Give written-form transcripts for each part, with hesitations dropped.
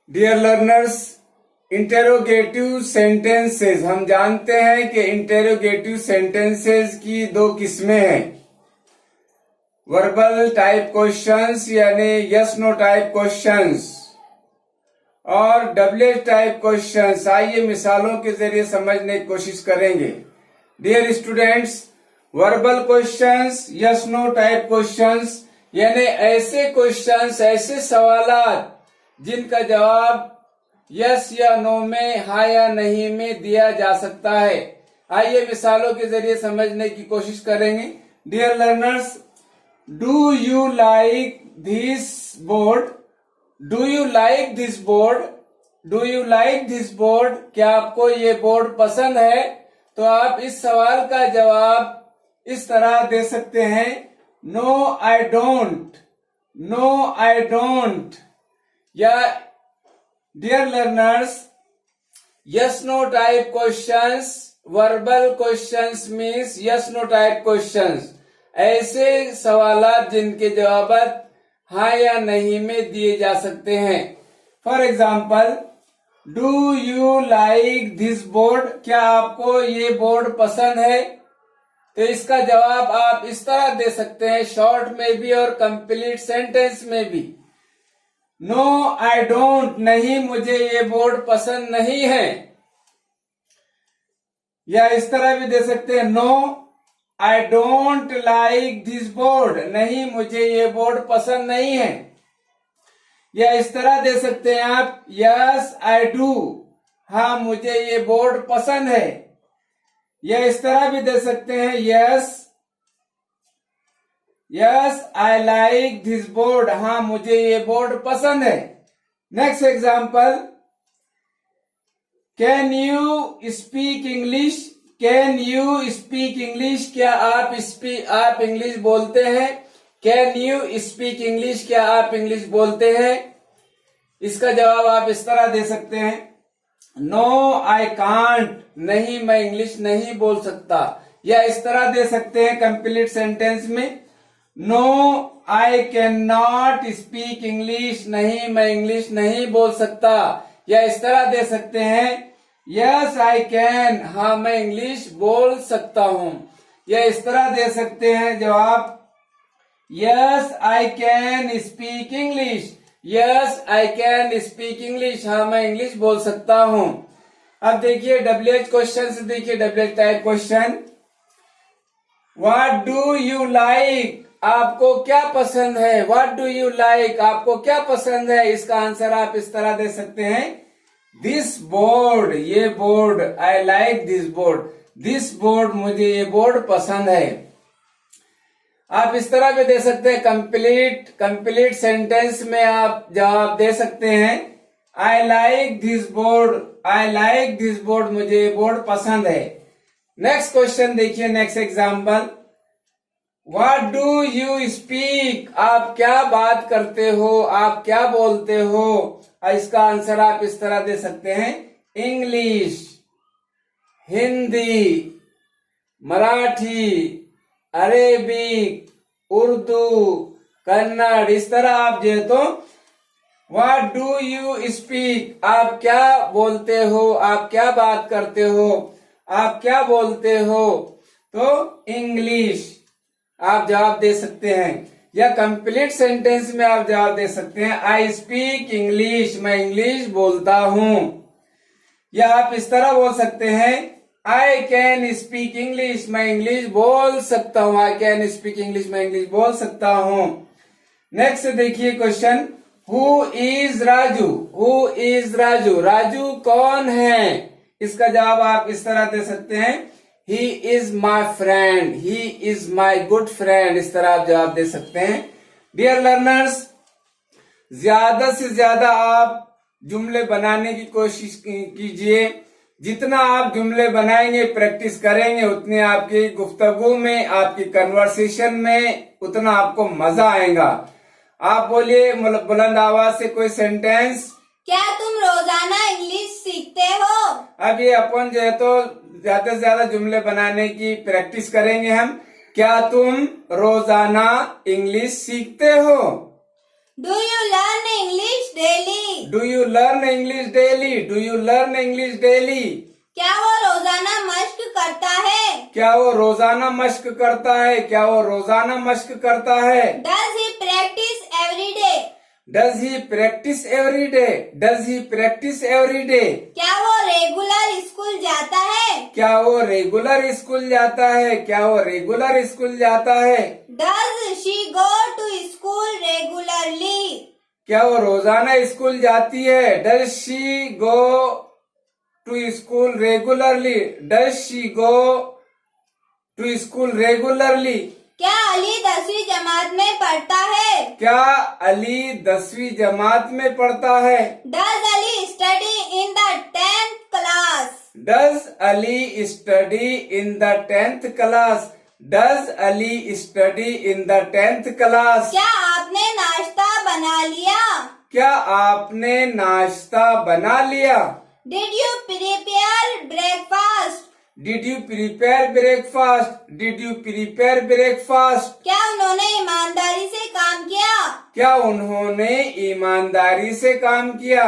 Dear learners, interrogative sentences हम जानते हैं कि इंटेरोगेटिव सेंटेंसेस की दो किस्में हैं। वर्बल टाइप क्वेश्चंस यानी यस नो टाइप क्वेश्चंस और डब्ल्यूएच टाइप क्वेश्चंस। आइए मिसालों के जरिए समझने की कोशिश करेंगे। Dear students, verbal questions, yes no type questions यानी ऐसे क्वेश्चंस, ऐसे सवालात जिनका जवाब यस या नो में, हाँ या नहीं में दिया जा सकता है। आइए मिसालों के जरिए समझने की कोशिश करेंगे। Dear learners, do you like this board? Do you like this board? Do you like this board? क्या आपको ये बोर्ड पसंद है? तो आप इस सवाल का जवाब इस तरह दे सकते हैं, no I don't, no I don't. या dear learners, yes no type questions, verbal questions means yes no type questions, ऐसे सवालात जिनके जवाब हाँ या नहीं में दिए जा सकते हैं। For example, do you like this board? क्या आपको ये बोर्ड पसंद है? तो इसका जवाब आप इस तरह दे सकते हैं, शॉर्ट में भी और कंप्लीट सेंटेंस में भी, नो आई डोंट, नहीं मुझे ये बोर्ड पसंद नहीं है। या इस तरह भी दे सकते हैं, no I don't like this board, नहीं मुझे ये बोर्ड पसंद नहीं है। या इस तरह दे सकते हैं आप, यस आई डू, हाँ मुझे ये बोर्ड पसंद है। या इस तरह भी दे सकते हैं, yes yes I like this board, हाँ मुझे ये बोर्ड पसंद है। Next example, can you speak English? Can you speak English? क्या आप इंग्लिश बोलते हैं? Can you speak English? क्या आप इंग्लिश बोलते हैं? इसका जवाब आप इस तरह दे सकते हैं, नो आई कांट, नहीं मैं इंग्लिश नहीं बोल सकता। या इस तरह दे सकते हैं कंप्लीट सेंटेंस में, no I can not speak English, नहीं मैं इंग्लिश नहीं बोल सकता। या इस तरह दे सकते हैं, यस आई कैन, हाँ मैं इंग्लिश बोल सकता हूं। या इस तरह दे सकते हैं जवाब, yes I can speak English, yes I can speak English, हाँ मैं इंग्लिश बोल सकता हूं। अब देखिए डब्ल्यूएच क्वेश्चन से, देखिए WH type question, what do you like? आपको क्या पसंद है? What do you like? आपको क्या पसंद है? इसका आंसर आप इस तरह दे सकते हैं, दिस बोर्ड, ये board, I like this board, this board, मुझे ये बोर्ड पसंद है। आप इस तरह भी दे सकते हैं, कंप्लीट सेंटेंस में आप जवाब दे सकते हैं, I like this board, I like this board, मुझे ये बोर्ड पसंद है। नेक्स्ट क्वेश्चन देखिए, next example, what do you speak? आप क्या बात करते हो? आप क्या बोलते हो? इसका आंसर आप इस तरह दे सकते हैं, इंग्लिश, हिंदी, मराठी, अरेबिक, उर्दू, कन्नड़। इस तरह आप जो तो व्हाट डू यू स्पीक? आप क्या बोलते हो? आप क्या बात करते हो? आप क्या बोलते हो? तो इंग्लिश आप जवाब दे सकते हैं। या कंप्लीट सेंटेंस में आप जवाब दे सकते हैं, आई स्पीक इंग्लिश, मैं इंग्लिश बोलता हूं। या आप इस तरह बोल सकते हैं, आई कैन स्पीक इंग्लिश, मैं इंग्लिश बोल सकता हूं, आई कैन स्पीक इंग्लिश, मैं इंग्लिश बोल सकता हूं। नेक्स्ट देखिए question, who is Raju? Who is Raju? Raju कौन है? इसका जवाब आप इस तरह दे सकते हैं, he is my friend, he is my good friend. इस तरह आप जवाब दे सकते हैं। डियर लर्नर्स, ज्यादा से ज्यादा आप जुमले बनाने की कोशिश कीजिए। जितना आप जुमले बनाएंगे, प्रैक्टिस करेंगे, उतने आपकी गुफ्तगू में, आपकी कन्वर्सेशन में उतना आपको मजा आएगा। आप बोलिए बुलंद आवाज से कोई सेंटेंस। क्या तुम रोजाना इंग्लिश सीखते हो? अब ये अपन जो है तो ज्यादा से ज्यादा जुमले बनाने की प्रैक्टिस करेंगे हम। क्या तुम रोजाना इंग्लिश सीखते हो? Do you learn English daily? Do you learn English daily? Do you learn English daily? क्या वो रोजाना मश्क करता है? क्या वो रोजाना मश्क करता है? क्या वो रोजाना मश्क करता है? Does he practice every day? Does he practice every day? Does he practice every day? क्या वो रेगुलर स्कूल जाता है? क्या वो रेगुलर स्कूल जाता है? क्या वो रेगुलर स्कूल जाता है? Does she go to school regularly? क्या वो रोजाना स्कूल जाती है? Does she go to school regularly? Does she go to school regularly? क्या अली 10वीं जमात में पढ़ता है? क्या अली 10वीं जमात में पढ़ता है? Does Ali study in the 10th class? Does Ali study in the 10th class? Does Ali study in the 10th class? क्या आपने नाश्ता बना लिया? क्या आपने नाश्ता बना लिया? Did you prepare breakfast? Did you prepare breakfast? Did you prepare breakfast? क्या उन्होंने ईमानदारी से काम किया? क्या उन्होंने ईमानदारी से काम किया?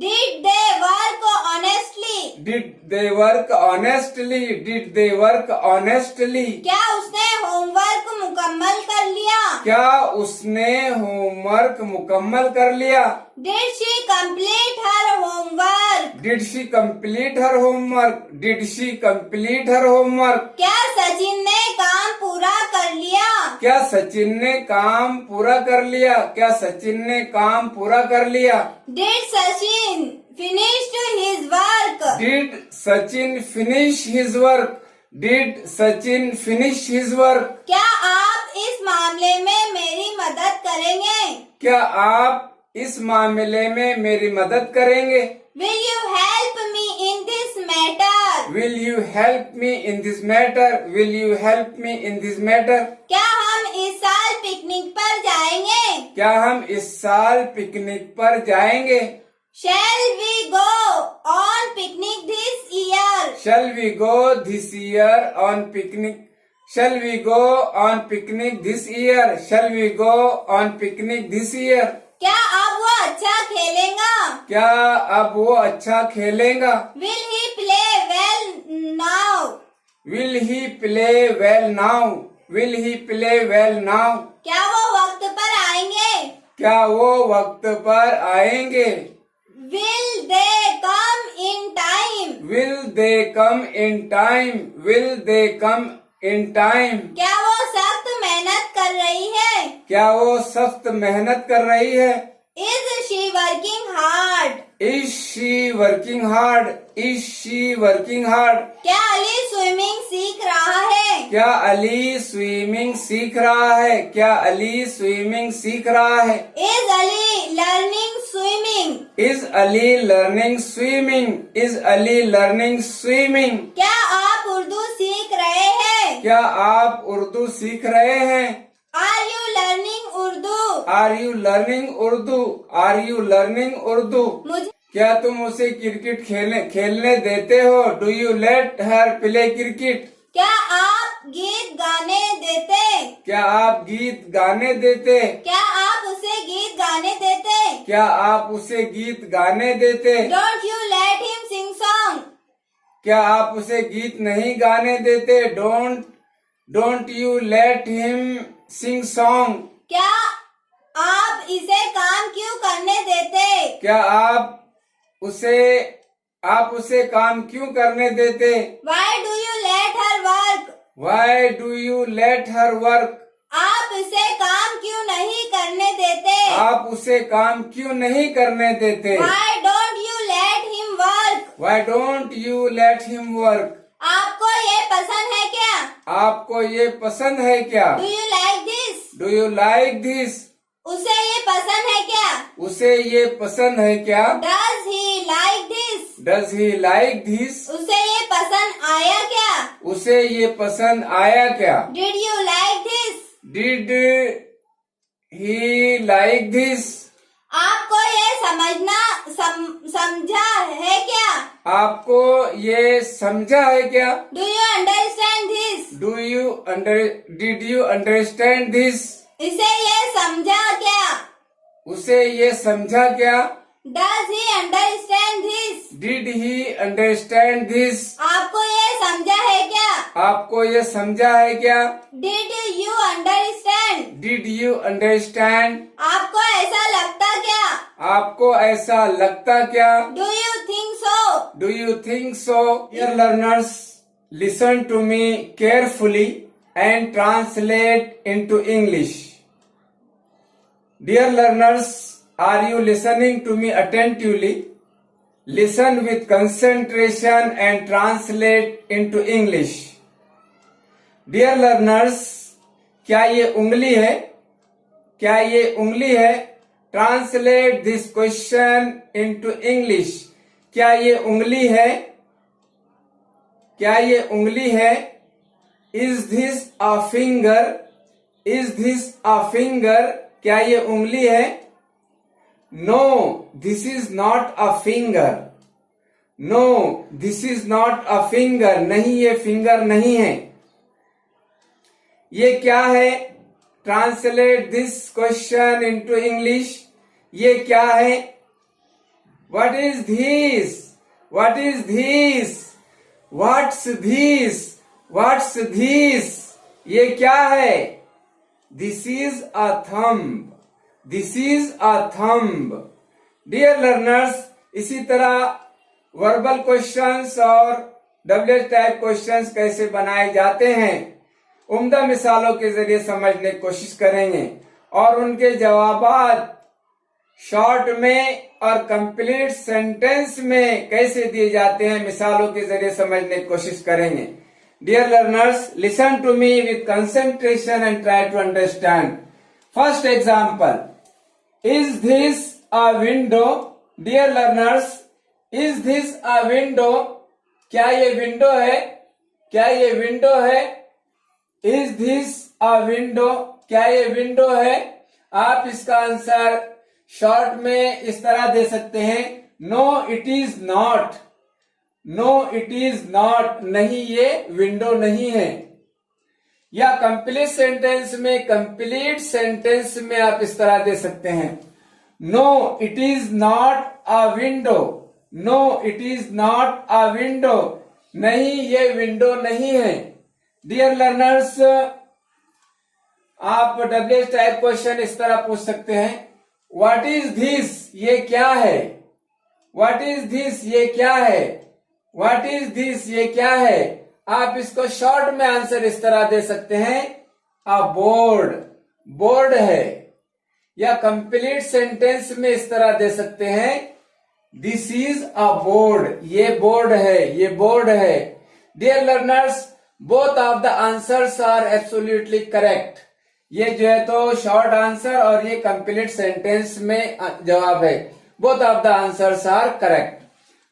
Did they work honestly? Did they work honestly? Did they work honestly? क्या उसने होमवर्क मुकम्मल कर लिया? क्या उसने होमवर्क मुकम्मल कर लिया? Did she complete her homework? Did she complete her homework? Did she complete her homework? क्या सचिन ने काम पूरा कर लिया? क्या सचिन ने काम पूरा कर लिया? क्या सचिन ने काम पूरा कर लिया? Did Sachin finished his work? Did Sachin finish his work? Did Sachin finish his work? क्या आप इस मामले में मेरी मदद करेंगे? क्या आप इस मामले में मेरी मदद करेंगे? Will you help me in this matter? Will you help me in this matter? Will you help me in this matter? क्या हम इस साल पिकनिक पर जाएंगे? क्या हम इस साल पिकनिक पर जाएंगे? Shall we go on picnic this year? Shall we go this year on picnic? Shall we go on picnic this year? Shall we go on picnic this year? क्या अब वो अच्छा खेलेगा? क्या अब वो अच्छा खेलेगा? Will he play well now? Will he play well now? Will he play well now? क्या वो वक्त पर आएंगे? क्या वो वक्त पर आएंगे? Will they come in time? Will they come in time? Will they come in time? क्या वो सख्त मेहनत कर रही है? क्या वो सख्त मेहनत कर रही है? Is she working hard? Is she working hard? Is she working hard? क्या अली स्विमिंग सीख रहा है? क्या अली स्विमिंग सीख रहा है? क्या अली स्विमिंग सीख रहा है? Is Ali learning swimming? Is Ali learning swimming? Is Ali learning swimming? क्या आप उर्दू सीख रहे हैं? क्या आप उर्दू सीख रहे हैं? Are you learning Urdu? Are you learning Urdu? Are you learning Urdu? मुझे क्या तुम उसे क्रिकेट खेलने देते हो? Do you let her play cricket? क्या आप गीत गाने देते? क्या आप गीत गाने देते? क्या आप उसे गीत गाने देते? क्या आप उसे गीत गाने देते? Don't you let him sing song? क्या आप उसे गीत नहीं गाने देते? Don't you let him sing song? क्या आप इसे काम क्यों करने देते? क्या आप उसे काम क्यों करने देते? Why do you let her work? Why do you let her work? आप इसे काम क्यों नहीं करने देते? आप उसे काम क्यों नहीं करने देते? Why don't you let him work? Why don't you let him work? आपको ये पसंद है क्या? आपको ये पसंद है क्या? Do you like this? Do you like this? उसे ये पसंद है क्या? उसे ये पसंद है क्या? Does he like this? Does he like this? उसे ये पसंद आया क्या? उसे ये पसंद आया क्या? Did you like this? Did he like this? आपको ये समझा है क्या? आपको ये समझा है क्या? Do you understand this? Did you understand this? इसे ये समझा क्या? उसे ये समझा क्या? Does he understand this? Did he understand this? आपको ये समझा है क्या? आपको ये समझा है क्या? Did you understand? Did you understand? आपको ऐसा लगता क्या? आपको ऐसा लगता क्या? Do you think so? Do you think so? Dear learners, listen to me carefully and translate into English. Dear learners, are you listening to me attentively? Listen with concentration and translate into English. Dear learners, क्या ये उंगली है? क्या ये उंगली है? Translate this question into English. क्या ये उंगली है? क्या ये उंगली है? Is this a finger? Is this a finger? क्या ये उंगली है? No, this is not a finger. No, this is not a finger. नहीं, ये फिंगर नहीं है. ये क्या है? Translate this question into English. ये क्या है? What is this? What is this? What's this? What's this? ये क्या है? This is a thumb. This is a thumb. Dear learners, इसी तरह वर्बल क्वेश्चंस और WH टाइप क्वेश्चंस कैसे बनाए जाते हैं उम्दा मिसालों के जरिए समझने की कोशिश करेंगे और उनके जवाबात शॉर्ट में और कंप्लीट सेंटेंस में कैसे दिए जाते हैं मिसालों के जरिए समझने की कोशिश करेंगे. Dear learners, listen to me with concentration and try to understand. First example. Is this a window? Dear learners, is this a window? क्या ये विंडो है? क्या ये विंडो है? Is this a window? क्या ये विंडो है? आप इसका आंसर शॉर्ट में इस तरह दे सकते हैं. No, it is not. No, it is not. नहीं, ये विंडो नहीं है. या कंप्लीट सेंटेंस में कंप्लीट सेंटेंस में आप इस तरह दे सकते हैं. No it is not a window. No it is not a window. नहीं, ये विंडो नहीं है. डियर लर्नर्स, आप WH टाइप क्वेश्चन इस तरह पूछ सकते हैं. What is this? ये क्या है? What is this? ये क्या है? What is this? ये क्या है? आप इसको शॉर्ट में आंसर इस तरह दे सकते हैं. अ बोर्ड. बोर्ड है. या कंप्लीट सेंटेंस में इस तरह दे सकते हैं. This is a board. ये बोर्ड है. ये बोर्ड है. Dear learners, both of the answers are absolutely correct. ये जो है तो शॉर्ट आंसर और ये कंप्लीट सेंटेंस में जवाब है. Both of the answers are correct.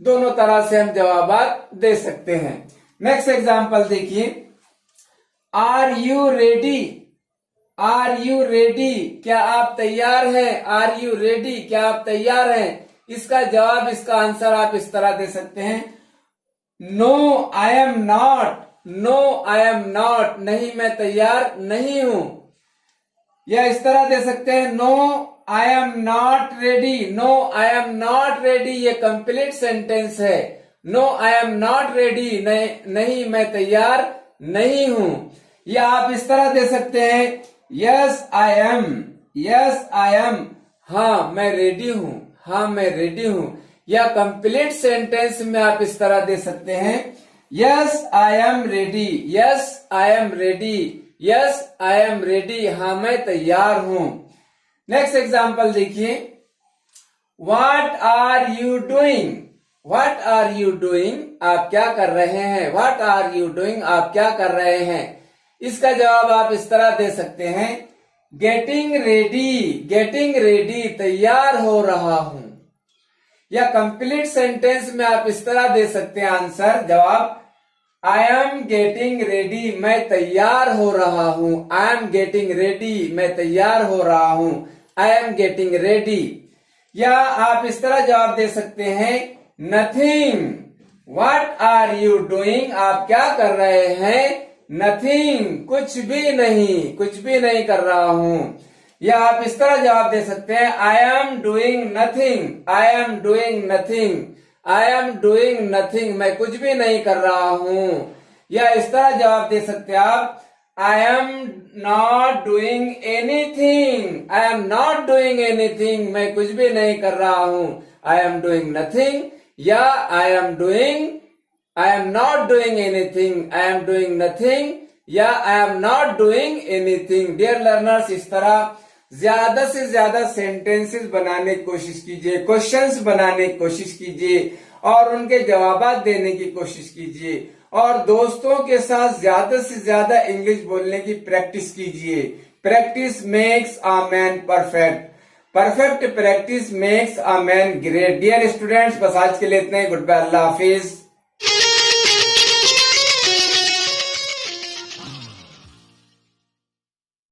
दोनों तरह से हम जवाब दे सकते हैं. नेक्स्ट एग्जाम्पल देखिए. Are you ready? Are you ready? क्या आप तैयार हैं? Are you ready? क्या आप तैयार हैं? इसका जवाब, इसका आंसर आप इस तरह दे सकते हैं. No I am not. No I am not. नहीं, मैं तैयार नहीं हूं. या इस तरह दे सकते हैं. No I am not ready. No I am not ready. ये कंप्लीट सेंटेंस है. No I am not ready. नहीं, मैं तैयार नहीं हूं. या आप इस तरह दे सकते हैं. Yes I M. Yes I M. हाँ, मैं रेडी हूं. हाँ, मैं रेडी हूं. या कंप्लीट सेंटेंस में आप इस तरह दे सकते हैं. Yes I am ready. Yes I am ready. Yes I am ready. हाँ, मैं तैयार हूं. नेक्स्ट एग्जाम्पल देखिए. What are you doing? What are you doing? आप क्या कर रहे हैं? What are you doing? आप क्या कर रहे हैं? इसका जवाब आप इस तरह दे सकते हैं. Getting ready. Getting ready. तैयार हो रहा हूं. या कंप्लीट सेंटेंस में आप इस तरह दे सकते हैं आंसर, जवाब. I am getting ready. मैं तैयार हो रहा हूं. I am getting ready. मैं तैयार हो रहा हूं. I am getting ready. या आप इस तरह जवाब दे सकते हैं. Nothing. What are you doing? आप क्या कर रहे हैं? नथिंग. कुछ भी नहीं. कुछ भी नहीं कर रहा हूं. या आप इस तरह जवाब दे सकते हैं, आई am doing nothing, I am doing nothing, I am doing nothing, मैं कुछ भी नहीं कर रहा हूं। या इस तरह जवाब दे सकते हैं आप, आई am not doing anything, I am not doing anything, मैं कुछ भी नहीं कर रहा हूं। आई एम डूइंग नथिंग या I am not doing anything, I am doing nothing या I am not doing anything. Dear learners, इस तरह ज्यादा से ज्यादा सेंटेंसेस बनाने की कोशिश कीजिए, क्वेश्चंस बनाने की कोशिश कीजिए और उनके जवाब देने की कोशिश कीजिए और दोस्तों के साथ ज्यादा से ज्यादा इंग्लिश बोलने की प्रैक्टिस कीजिए। Practice makes a man perfect, perfect practice makes a man great. Dear students, बस आज के लिए इतना ही। गुड बाय, अल्लाह हाफिज।